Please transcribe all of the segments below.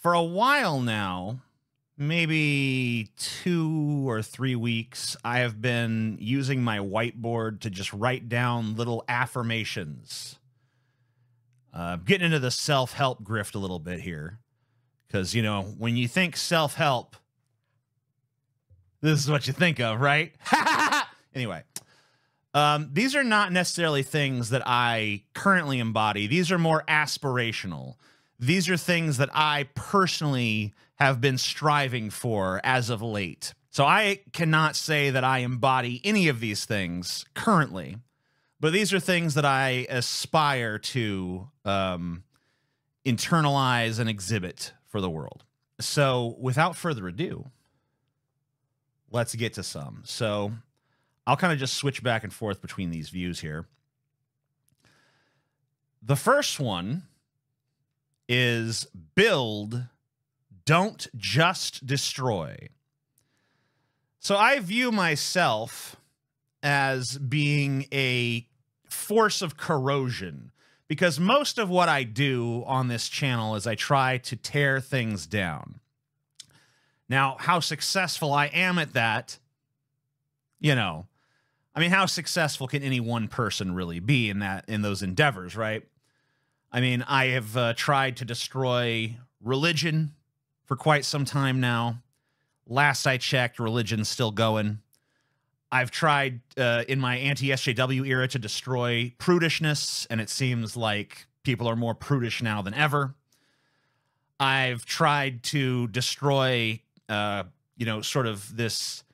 For a while now, maybe 2 or 3 weeks, I have been using my whiteboard to just write down little affirmations. Getting into the self-help grift a little bit here. Because, you know, when you think self-help, this is what you think of, right? Anyway, these are not necessarily things that I currently embody. These are more aspirational. These are things that I personally have been striving for as of late. So I cannot say that I embody any of these things currently, but these are things that I aspire to internalize and exhibit for the world. So without further ado, let's get to some. So I'll kind of just switch back and forth between these views here. The first one is build, don't just destroy. So I view myself as being a force of corrosion, because most of what I do on this channel is I try to tear things down. Now, how successful I am at that, you know, I mean, how successful can any one person really be in those endeavors, right? I mean, I have tried to destroy religion for quite some time now. Last I checked, religion's still going. I've tried in my anti-SJW era to destroy prudishness, and it seems like people are more prudish now than ever. I've tried to destroy, you know, sort of this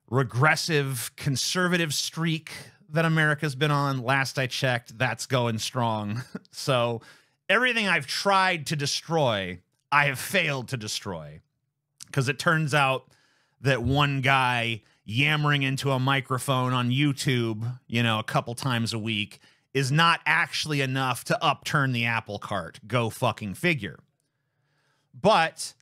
regressive conservative streak that America's been on. Last I checked, that's going strong. So everything I've tried to destroy, I have failed to destroy. Because it turns out that one guy yammering into a microphone on YouTube, you know, a couple times a week is not actually enough to upturn the apple cart. Go fucking figure. But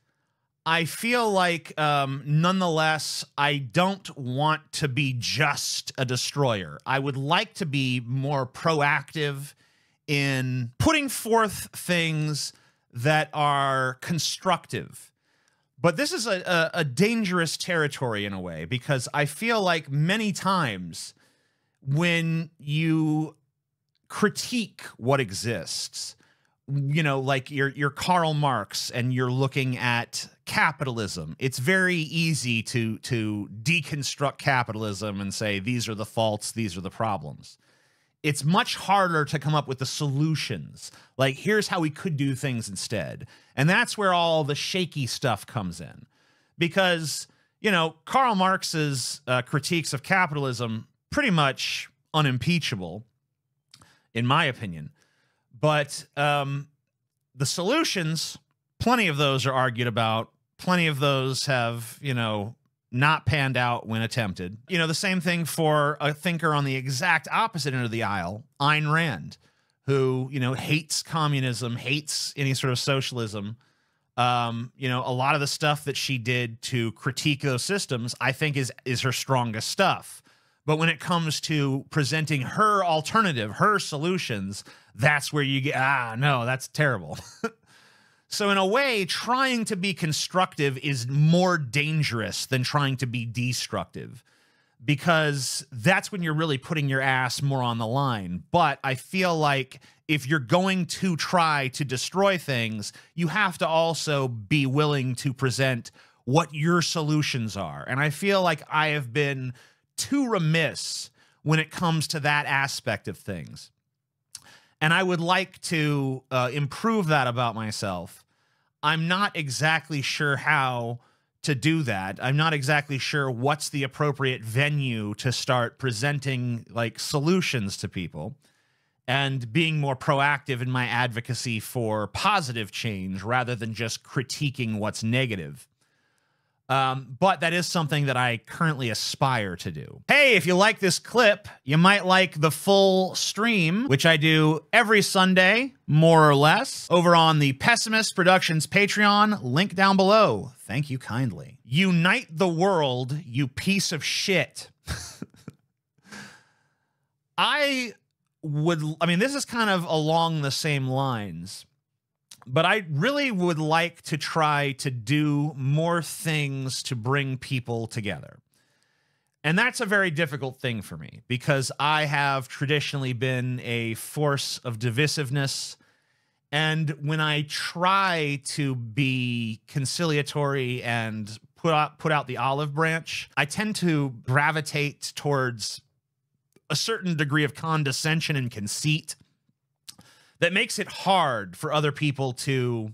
I feel like, nonetheless, I don't want to be just a destroyer. I would like to be more proactive in putting forth things that are constructive. But this is a dangerous territory in a way, because I feel like many times when you critique what exists, you know, like you're Karl Marx and you're looking at capitalism, it's very easy to deconstruct capitalism and say, these are the faults, these are the problems. It's much harder to come up with the solutions. Like, here's how we could do things instead. And that's where all the shaky stuff comes in. Because, you know, Karl Marx's critiques of capitalism, pretty much unimpeachable, in my opinion. But the solutions, plenty of those are argued about. Plenty of those have, you know, not panned out when attempted. You know, the same thing for a thinker on the exact opposite end of the aisle, Ayn Rand, who, you know, hates communism, hates any sort of socialism. You know, a lot of the stuff that she did to critique those systems, I think is her strongest stuff. But when it comes to presenting her alternative, her solutions, that's where you get, no, that's terrible. So in a way, trying to be constructive is more dangerous than trying to be destructive, because that's when you're really putting your ass more on the line. But I feel like if you're going to try to destroy things, you have to also be willing to present what your solutions are. And I feel like I have been too remiss when it comes to that aspect of things. And I would like to improve that about myself. I'm not exactly sure how to do that. I'm not exactly sure what's the appropriate venue to start presenting like solutions to people and being more proactive in my advocacy for positive change rather than just critiquing what's negative. But that is something that I currently aspire to do. Hey, if you like this clip, you might like the full stream, which I do every Sunday, more or less, over on the Pessimist Productions Patreon, link down below. Thank you kindly. Unite the world, you piece of shit. I mean, this is kind of along the same lines. But I really would like to try to do more things to bring people together. And that's a very difficult thing for me because I have traditionally been a force of divisiveness. And when I try to be conciliatory and put out the olive branch, I tend to gravitate towards a certain degree of condescension and conceit that makes it hard for other people to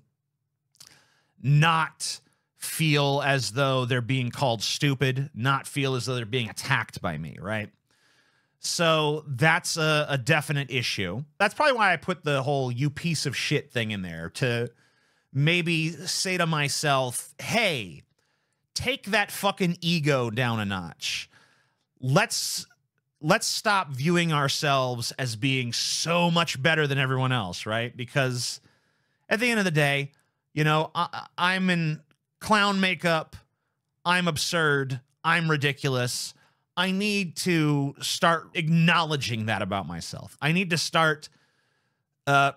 not feel as though they're being called stupid, not feel as though they're being attacked by me, right? So that's a definite issue. That's probably why I put the whole "you piece of shit" thing in there, to maybe say to myself, hey, take that fucking ego down a notch. Let's stop viewing ourselves as being so much better than everyone else, right? Because at the end of the day, you know, I'm in clown makeup, I'm absurd, I'm ridiculous. I need to start acknowledging that about myself. I need to start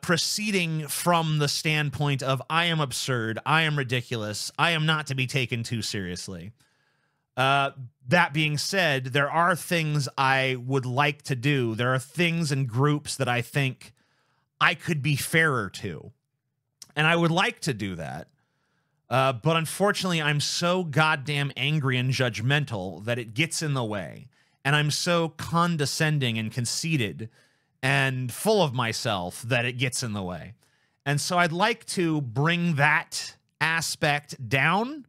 proceeding from the standpoint of I am absurd, I am ridiculous, I am not to be taken too seriously. That being said, there are things I would like to do. There are things and groups that I think I could be fairer to. And I would like to do that. But unfortunately, I'm so goddamn angry and judgmental that it gets in the way. And I'm so condescending and conceited and full of myself that it gets in the way. And so I'd like to bring that aspect down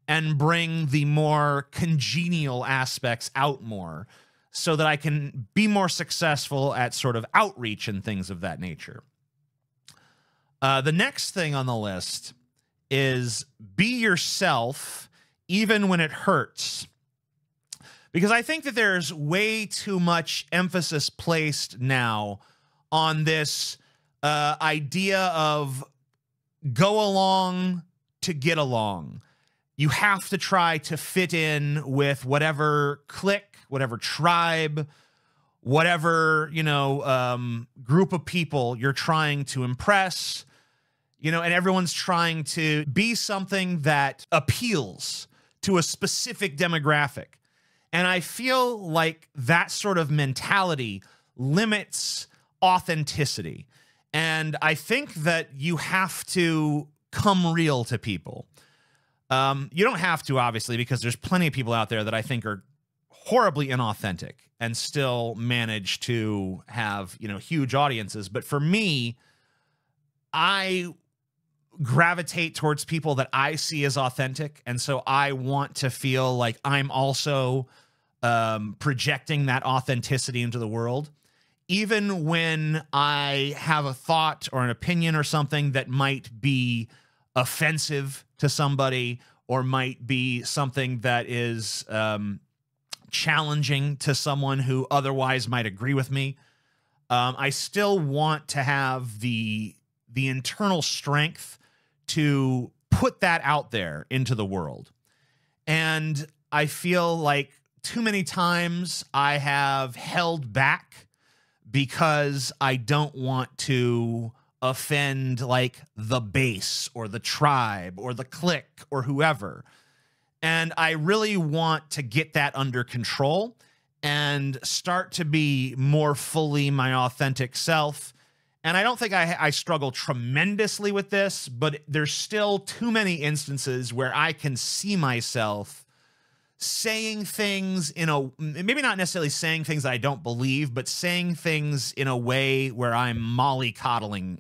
and bring the more congenial aspects out more so that I can be more successful at sort of outreach and things of that nature. The next thing on the list is be yourself even when it hurts. Because I think that there's way too much emphasis placed now on this idea of go along to get along. You have to try to fit in with whatever clique, whatever tribe, whatever, you know, group of people you're trying to impress. You know, and everyone's trying to be something that appeals to a specific demographic. And I feel like that sort of mentality limits authenticity. And I think that you have to come real to people. You don't have to, obviously, because there's plenty of people out there that I think are horribly inauthentic and still manage to have, you know, huge audiences. But for me, I gravitate towards people that I see as authentic. And so I want to feel like I'm also projecting that authenticity into the world. Even when I have a thought or an opinion or something that might be offensive to somebody or might be something that is challenging to someone who otherwise might agree with me, I still want to have the internal strength to put that out there into the world. And I feel like too many times I have held back because I don't want to offend like the base or the tribe or the clique or whoever. And I really want to get that under control and start to be more fully my authentic self. And I don't think I struggle tremendously with this, but there's still too many instances where I can see myself saying things in a, maybe not necessarily saying things that I don't believe, but saying things in a way where I'm mollycoddling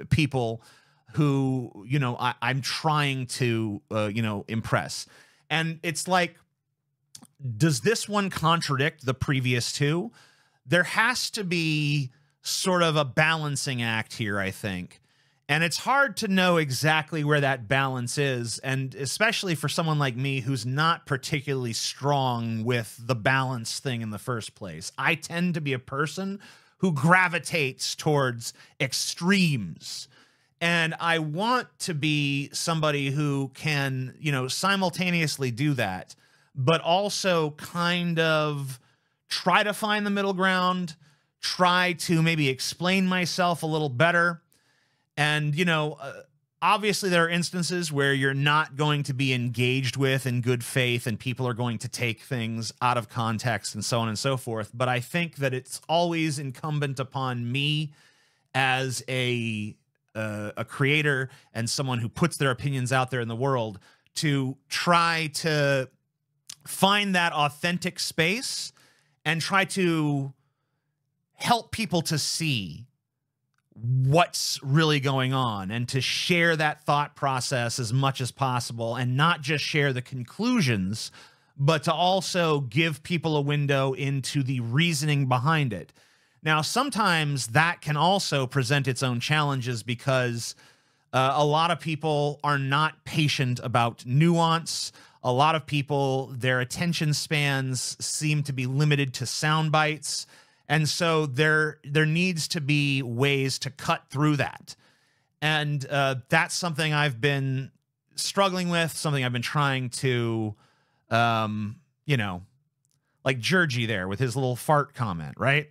people who, you know, I'm trying to, you know, impress. And it's like, does this one contradict the previous two? There has to be sort of a balancing act here, I think. And it's hard to know exactly where that balance is. And especially for someone like me who's not particularly strong with the balance thing in the first place. I tend to be a person who gravitates towards extremes. And I want to be somebody who can, you know, simultaneously do that, but also kind of try to find the middle ground, try to maybe explain myself a little better. And, obviously there are instances where you're not going to be engaged with in good faith and people are going to take things out of context and so on and so forth. But I think that it's always incumbent upon me as a creator and someone who puts their opinions out there in the world to try to find that authentic space and try to help people to see what's really going on and to share that thought process as much as possible, and not just share the conclusions, but to also give people a window into the reasoning behind it. Now, sometimes that can also present its own challenges because a lot of people are not patient about nuance. A lot of people, their attention spans seem to be limited to sound bites. And so there needs to be ways to cut through that. And that's something I've been struggling with, something I've been trying to, like Georgie there with his little fart comment, right?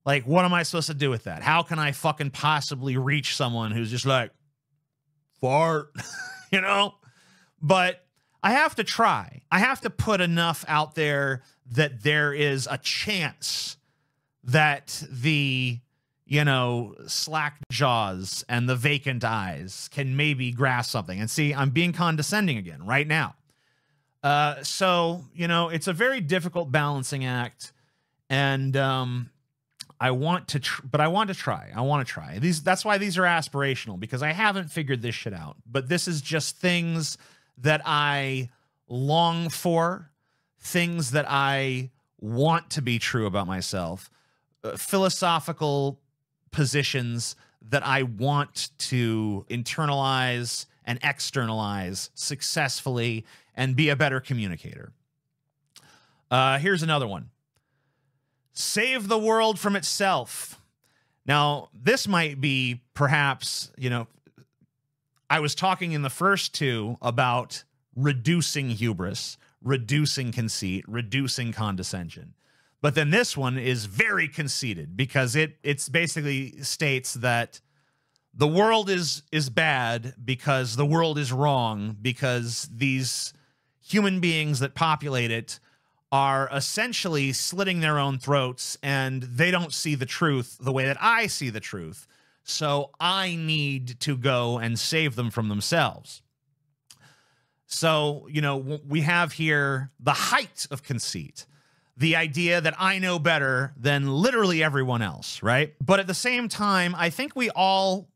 Like, what am I supposed to do with that? How can I fucking possibly reach someone who's just like, fart, But I have to try. I have to put enough out there that there is a chance that the, slack jaws and the vacant eyes can maybe grasp something. And see, I'm being condescending again right now. So, it's a very difficult balancing act. And I want to try. That's why these are aspirational, because I haven't figured this shit out. But this is just things that I long for, things that I want to be true about myself. Philosophical positions that I want to internalize and externalize successfully and be a better communicator. Here's another one. Save the world from itself. Now, this might be perhaps, I was talking in the first two about reducing hubris, reducing conceit, reducing condescension. But then this one is very conceited because it's basically states that the world is bad because the world is wrong, because these human beings that populate it are essentially slitting their own throats and they don't see the truth the way that I see the truth. So I need to go and save them from themselves. So, we have here the height of conceit. The idea that I know better than literally everyone else, right? But at the same time, I think we all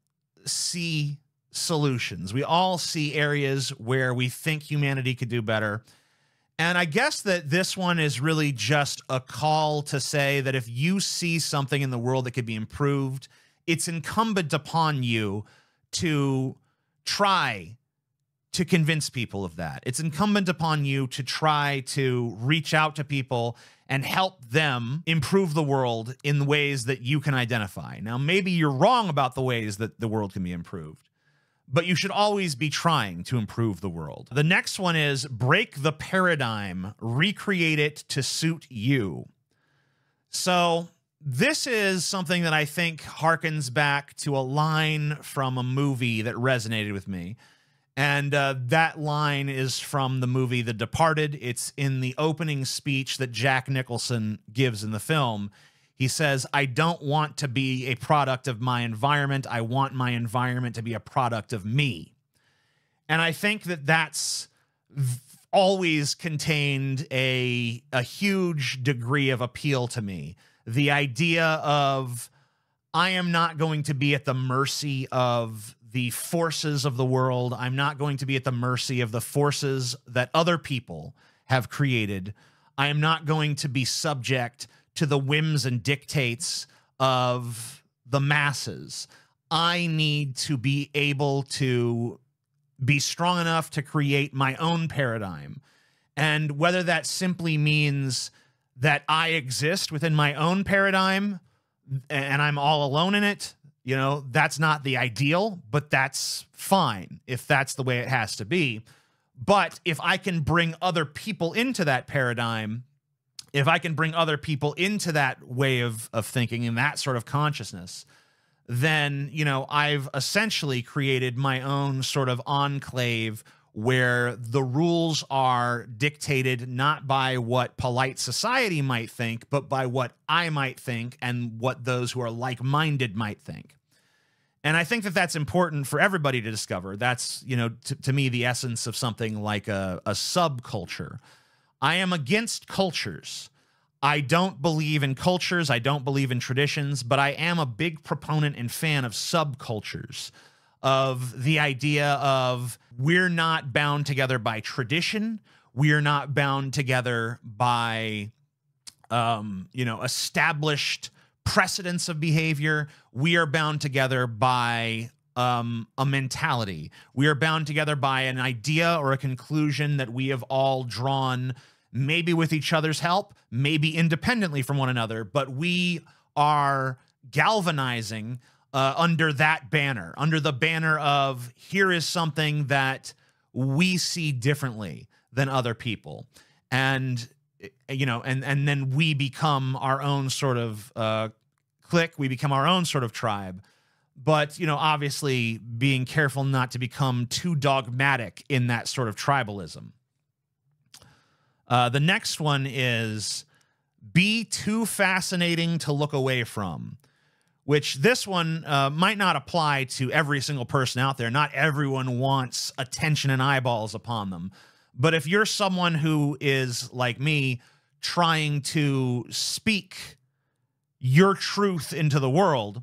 see solutions. We all see areas where we think humanity could do better. And I guess that this one is really just a call to say that if you see something in the world that could be improved, it's incumbent upon you to try to convince people of that. It's incumbent upon you to try to reach out to people and help them improve the world in the ways that you can identify. Now, maybe you're wrong about the ways that the world can be improved, but you should always be trying to improve the world. The next one is break the paradigm, recreate it to suit you. So this is something that I think harkens back to a line from a movie that resonated with me. And that line is from the movie The Departed. It's in the opening speech that Jack Nicholson gives in the film. He says, I don't want to be a product of my environment. I want my environment to be a product of me. And I think that that's always contained a huge degree of appeal to me. The idea of I am not going to be at the mercy of the forces of the world. I'm not going to be at the mercy of the forces that other people have created. I am not going to be subject to the whims and dictates of the masses. I need to be able to be strong enough to create my own paradigm. And whether that simply means that I exist within my own paradigm and I'm all alone in it, that's not the ideal, but that's fine if that's the way it has to be. But if I can bring other people into that paradigm, if I can bring other people into that way of thinking and that sort of consciousness, then, you know, I've essentially created my own sort of enclave where the rules are dictated not by what polite society might think, but by what I might think and what those who are like-minded might think. And I think that that's important for everybody to discover. That's, you know, to me, the essence of something like a subculture. I am against cultures. I don't believe in cultures. I don't believe in traditions, but I am a big proponent and fan of subcultures, of the idea of we're not bound together by tradition. We're not bound together by, you know, established precedents of behavior. We are bound together by a mentality. We are bound together by an idea or a conclusion that we have all drawn, maybe with each other's help, maybe independently from one another, but we are galvanizing under that banner, under the banner of here is something that we see differently than other people. And, you know, and then we become our own sort of clique, we become our own sort of tribe. But, you know, obviously being careful not to become too dogmatic in that sort of tribalism. The next one is be too fascinating to look away from, which this one might not apply to every single person out there. Not everyone wants attention and eyeballs upon them. But if you're someone who is, like me, trying to speak your truth into the world,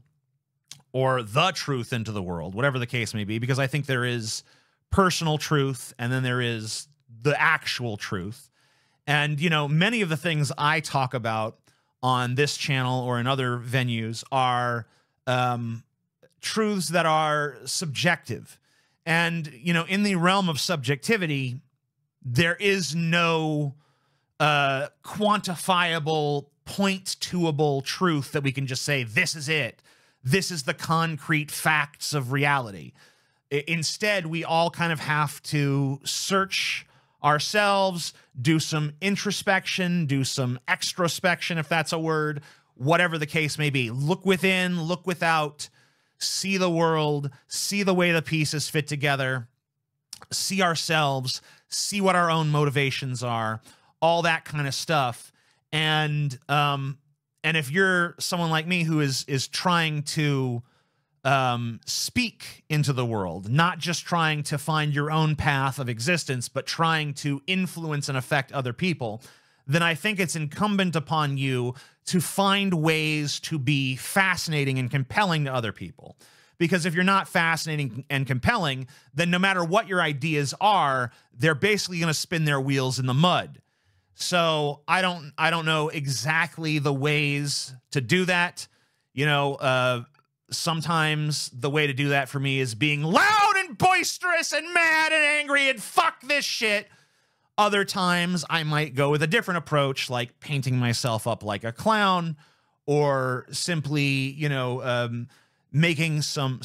or the truth into the world, whatever the case may be, because I think there is personal truth and then there is the actual truth. And, you know, many of the things I talk about on this channel or in other venues are truths that are subjective. And, you know, in the realm of subjectivity, there is no quantifiable, point-toable truth that we can just say, this is it. This is the concrete facts of reality. Instead, we all kind of have to search ourselves, do some introspection, do some extrospection, if that's a word, whatever the case may be. Look within, look without, see the world, see the way the pieces fit together, see ourselves, see what our own motivations are, all that kind of stuff. And if you're someone like me who is trying to speak into the world, not just trying to find your own path of existence, but trying to influence and affect other people, then I think it's incumbent upon you to find ways to be fascinating and compelling to other people. Because if you're not fascinating and compelling, then no matter what your ideas are, they're basically going to spin their wheels in the mud. So I don't know exactly the ways to do that. You know, sometimes the way to do that for me is being loud and boisterous and mad and angry and fuck this shit. Other times I might go with a different approach, like painting myself up like a clown, or simply, you know, making some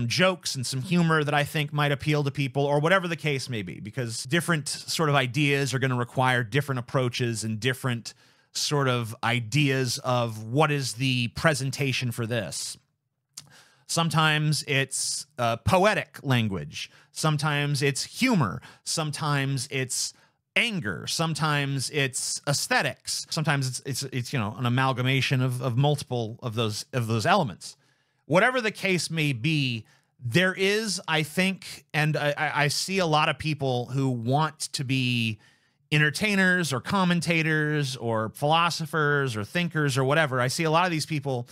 jokes and some humor that I think might appeal to people, or whatever the case may be, because different sort of ideas are going to require different approaches and different sort of ideas of what is the presentation for this. Sometimes it's poetic language. Sometimes it's humor. Sometimes it's anger. Sometimes it's aesthetics. Sometimes it's you know, an amalgamation of multiple of those elements. Whatever the case may be, there is, I think, and I see a lot of people who want to be entertainers or commentators or philosophers or thinkers or whatever. I see a lot of these people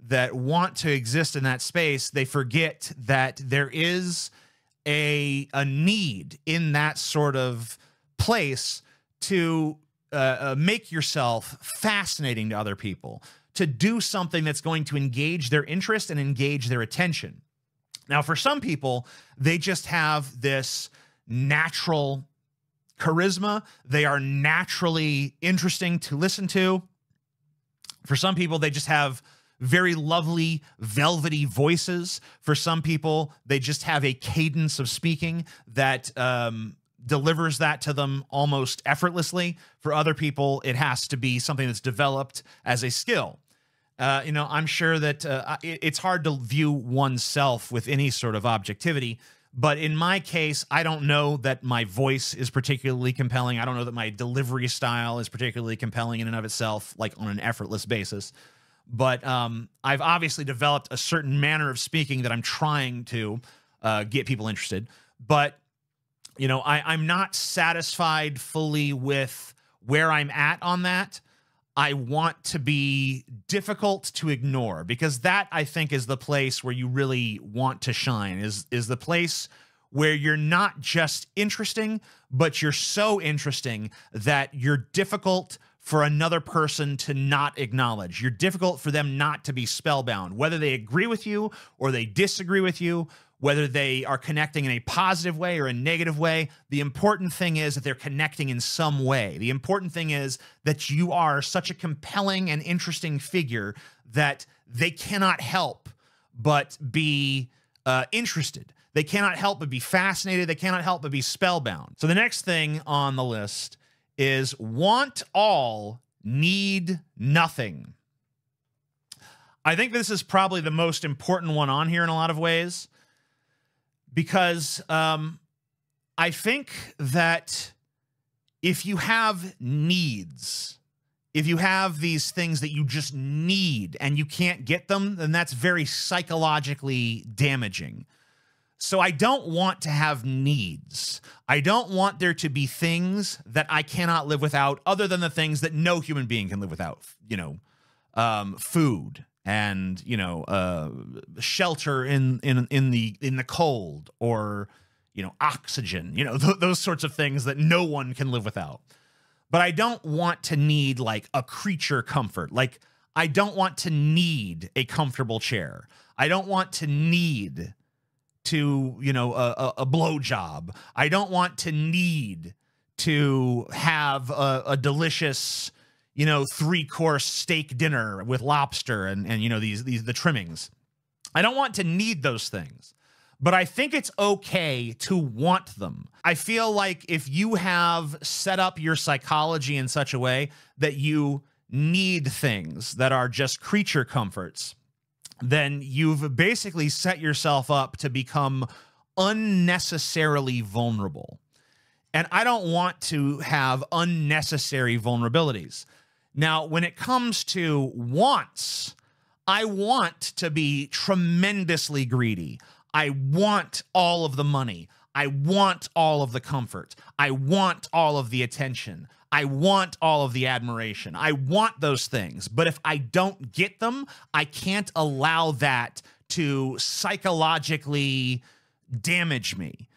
that want to exist in that space. They forget that there is a need in that sort of place to make yourself fascinating to other people, to do something that's going to engage their interest and engage their attention. Now, for some people, they just have this natural charisma. They are naturally interesting to listen to. For some people, they just have very lovely, velvety voices. For some people, they just have a cadence of speaking that delivers that to them almost effortlessly. For other people, it has to be something that's developed as a skill. I'm sure that it's hard to view oneself with any sort of objectivity. But in my case, I don't know that my voice is particularly compelling. I don't know that my delivery style is particularly compelling in and of itself, like on an effortless basis. But I've obviously developed a certain manner of speaking that I'm trying to get people interested. But, I'm not satisfied fully with where I'm at on that. I want to be difficult to ignore, because that, I think, is the place where you really want to shine, is the place where you're not just interesting, but you're so interesting that you're difficult for another person to not acknowledge. You're difficult for them not to be spellbound, whether they agree with you or they disagree with you, whether they are connecting in a positive way or a negative way. The important thing is that they're connecting in some way. The important thing is that you are such a compelling and interesting figure that they cannot help but be interested. They cannot help but be fascinated. They cannot help but be spellbound. So the next thing on the list is want all, need nothing. I think this is probably the most important one on here in a lot of ways, because I think that if you have needs, if you have these things that you just need and you can't get them, then that's very psychologically damaging. So I don't want to have needs. I don't want there to be things that I cannot live without, other than the things that no human being can live without. Food and shelter in the cold, or oxygen. Those sorts of things that no one can live without. But I don't want to need like a creature comfort. Like, I don't want to need a comfortable chair. I don't want to need to, a blowjob. I don't want to need to have a delicious, 3-course steak dinner with lobster and the trimmings. I don't want to need those things, but I think it's okay to want them. I feel like if you have set up your psychology in such a way that you need things that are just creature comforts, then you've basically set yourself up to become unnecessarily vulnerable. And I don't want to have unnecessary vulnerabilities. Now, when it comes to wants, I want to be tremendously greedy. I want all of the money. I want all of the comfort. I want all of the attention. I want all of the admiration. I want those things. But if I don't get them, I can't allow that to psychologically damage me.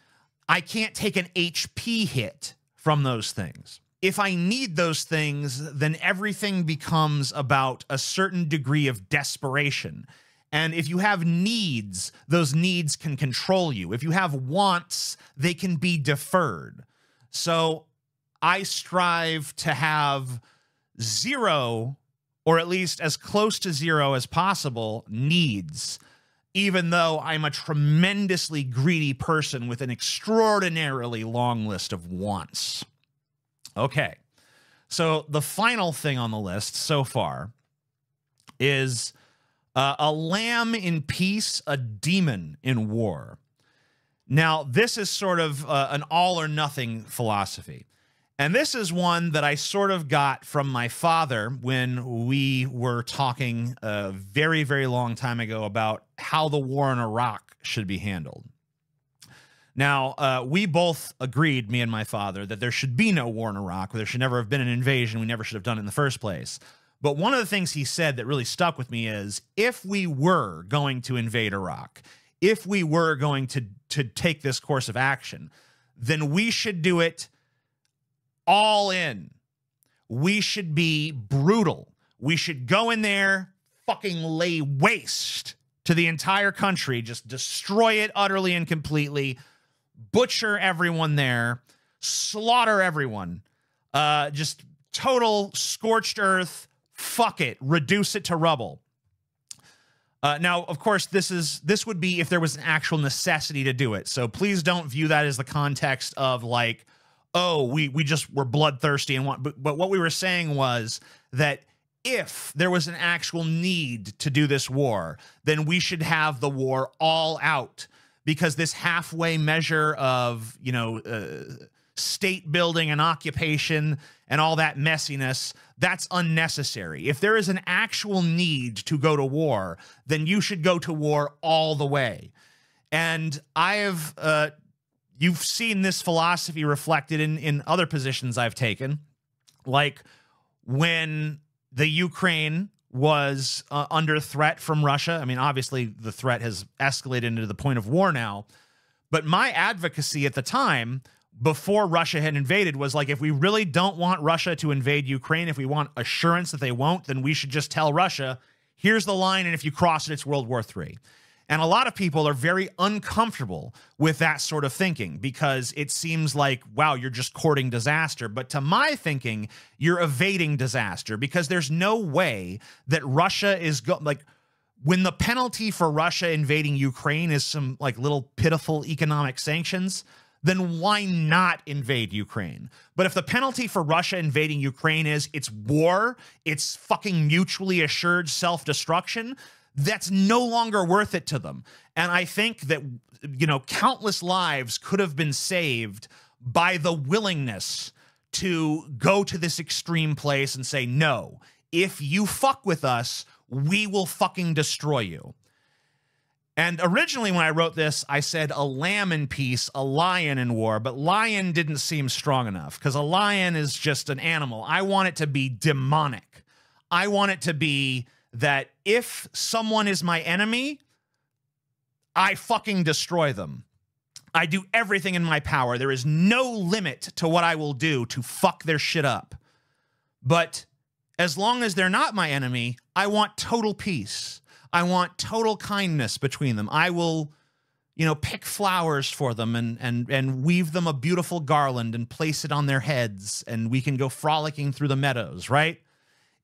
I can't take an HP hit from those things. If I need those things, then everything becomes about a certain degree of desperation. And if you have needs, those needs can control you. If you have wants, they can be deferred. So I strive to have zero, or at least as close to zero as possible, needs, even though I'm a tremendously greedy person with an extraordinarily long list of wants. Okay, so the final thing on the list so far is a lamb in peace, a demon in war. Now, this is sort of an all or nothing philosophy. And this is one that I sort of got from my father when we were talking a very, very long time ago about how the war in Iraq should be handled. Now, we both agreed, me and my father, that there should be no war in Iraq. There should never have been an invasion. We never should have done it in the first place. But one of the things he said that really stuck with me is, if we were going to invade Iraq, if we were going to take this course of action, then we should do it all in. We should be brutal. We should go in there, fucking lay waste to the entire country, just destroy it utterly and completely, butcher everyone there, slaughter everyone, just total scorched earth, fuck it, reduce it to rubble. Now, of course, this would be if there was an actual necessity to do it. So please don't view that as the context of like, oh, we just were bloodthirsty and want. But what we were saying was that if there was an actual need to do this war, then we should have the war all out, because this halfway measure of, state building and occupation and all that messiness, that's unnecessary. If there is an actual need to go to war, then you should go to war all the way. And you've seen this philosophy reflected in other positions I've taken, like when the Ukraine was under threat from Russia. I mean, obviously the threat has escalated into the point of war now, but my advocacy at the time, before Russia had invaded, was like, if we really don't want Russia to invade Ukraine, if we want assurance that they won't, then we should just tell Russia, here's the line, and if you cross it, it's World War III. And a lot of people are very uncomfortable with that sort of thinking, because it seems like, wow, you're just courting disaster. But to my thinking, you're evading disaster, because there's no way that Russia is when the penalty for Russia invading Ukraine is some like little pitiful economic sanctions, then why not invade Ukraine? But if the penalty for Russia invading Ukraine is it's war, it's fucking mutually assured self-destruction, that's no longer worth it to them. And I think that, countless lives could have been saved by the willingness to go to this extreme place and say, no, if you fuck with us, we will fucking destroy you. And originally when I wrote this, I said a lamb in peace, a lion in war, but lion didn't seem strong enough, because a lion is just an animal. I want it to be demonic. I want it to be that if someone is my enemy, I fucking destroy them. I do everything in my power. There is no limit to what I will do to fuck their shit up. But as long as they're not my enemy, I want total peace. I want total kindness between them. I will, pick flowers for them and weave them a beautiful garland and place it on their heads, and we can go frolicking through the meadows, right?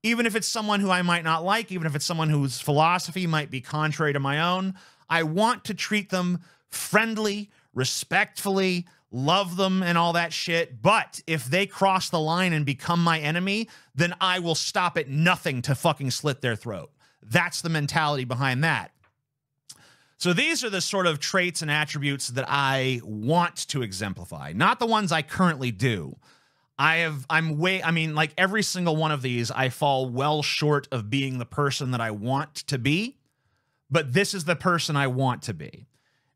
Even if it's someone who I might not like, even if it's someone whose philosophy might be contrary to my own, I want to treat them friendly, respectfully, love them and all that shit. But if they cross the line and become my enemy, then I will stop at nothing to fucking slit their throat. That's the mentality behind that. So these are the sort of traits and attributes that I want to exemplify, not the ones I currently do. Like every single one of these, I fall well short of being the person that I want to be, but this is the person I want to be.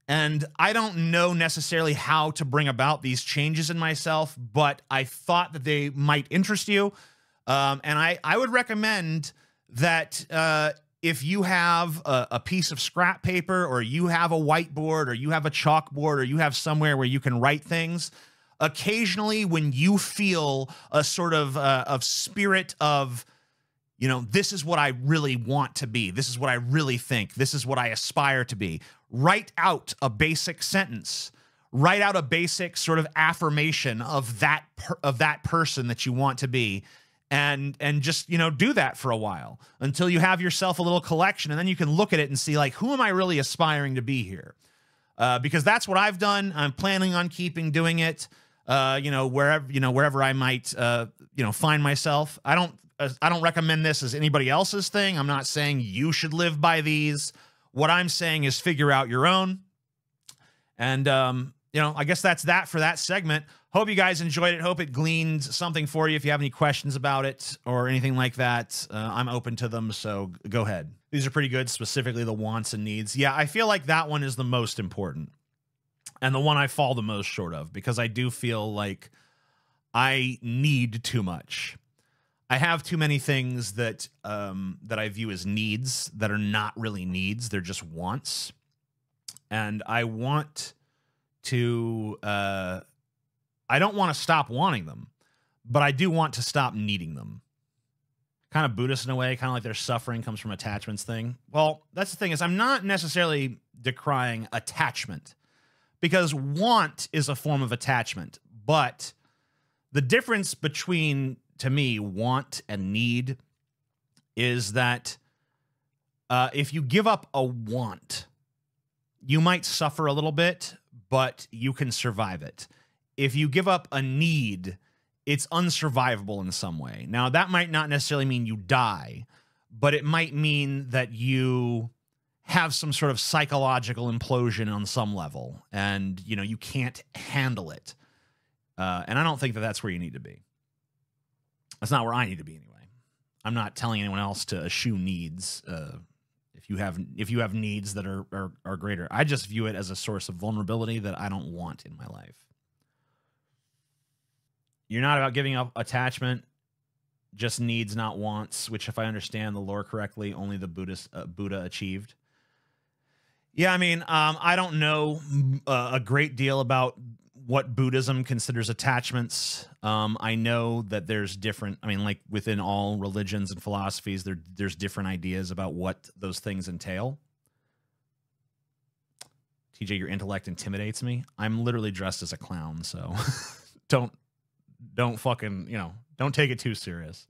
And I don't know necessarily how to bring about these changes in myself, but I thought that they might interest you. And I would recommend that if you have a piece of scrap paper, or you have a whiteboard, or you have a chalkboard, or you have somewhere where you can write things, occasionally when you feel a sort of spirit of, this is what I really want to be, this is what I really think, this is what I aspire to be, write out a basic sentence, write out a basic sort of affirmation of that person that you want to be, and just, do that for a while until you have yourself a little collection, and then you can look at it and see, like, who am I really aspiring to be here? Because that's what I've done. I'm planning on keeping doing it, wherever I might, find myself. I don't recommend this as anybody else's thing. I'm not saying you should live by these. What I'm saying is figure out your own. And, I guess that's that for that segment. Hope you guys enjoyed it. Hope it gleaned something for you. If you have any questions about it or anything like that, I'm open to them, so go ahead. These are pretty good, specifically the wants and needs. Yeah, I feel like that one is the most important and the one I fall the most short of, because I do feel like I need too much. I have too many things that I view as needs that are not really needs. They're just wants. And I want to... I don't want to stop wanting them, but I do want to stop needing them. Kind of Buddhist in a way, kind of like their suffering comes from attachments thing. Well, that's the thing, is I'm not necessarily decrying attachment, because want is a form of attachment. But the difference between, to me, want and need is that if you give up a want, you might suffer a little bit, but you can survive it. If you give up a need, it's unsurvivable in some way. Now, that might not necessarily mean you die, but it might mean that you have some sort of psychological implosion on some level, and, you know, you can't handle it. And I don't think that that's where you need to be. That's not where I need to be anyway. I'm not telling anyone else to eschew needs. If you have needs that are greater, I just view it as a source of vulnerability that I don't want in my life. You're not about giving up attachment, just needs, not wants, which, if I understand the lore correctly, only the Buddha achieved. Yeah, I mean, I don't know a great deal about what Buddhism considers attachments. I know that there's different, I mean, like within all religions and philosophies, there's different ideas about what those things entail. TJ, your intellect intimidates me. I'm literally dressed as a clown, so don't fucking, you know, don't take it too serious.